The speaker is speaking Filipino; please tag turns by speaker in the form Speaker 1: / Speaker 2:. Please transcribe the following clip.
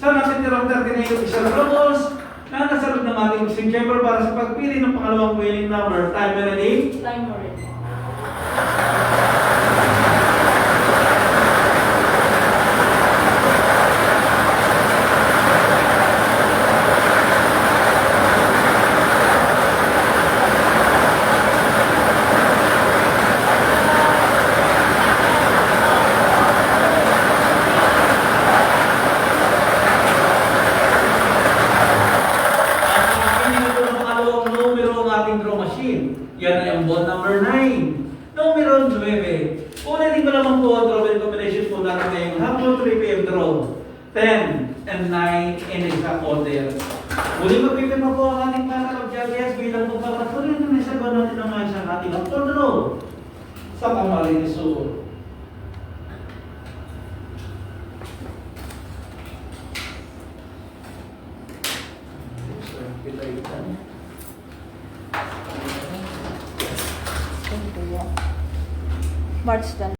Speaker 1: So, natitirang 39 isang robos na nasa loob ng ating mixing chamber para sa pagpili ng pangalawang winning number. Timer ready?
Speaker 2: Time already.
Speaker 1: Yan ay ang ball number 9. Numero 9. Ulitin ko naman po ang drawing combination po natin ngayong hapon 3 p.m. draw. 10 and 9 in exact order. Muli magpipin pa po ang ating para mag-jagges bilang pagpapatuloy na nasagot natin ang mga isang ating after draw sa Camarines Sur.
Speaker 2: March 10.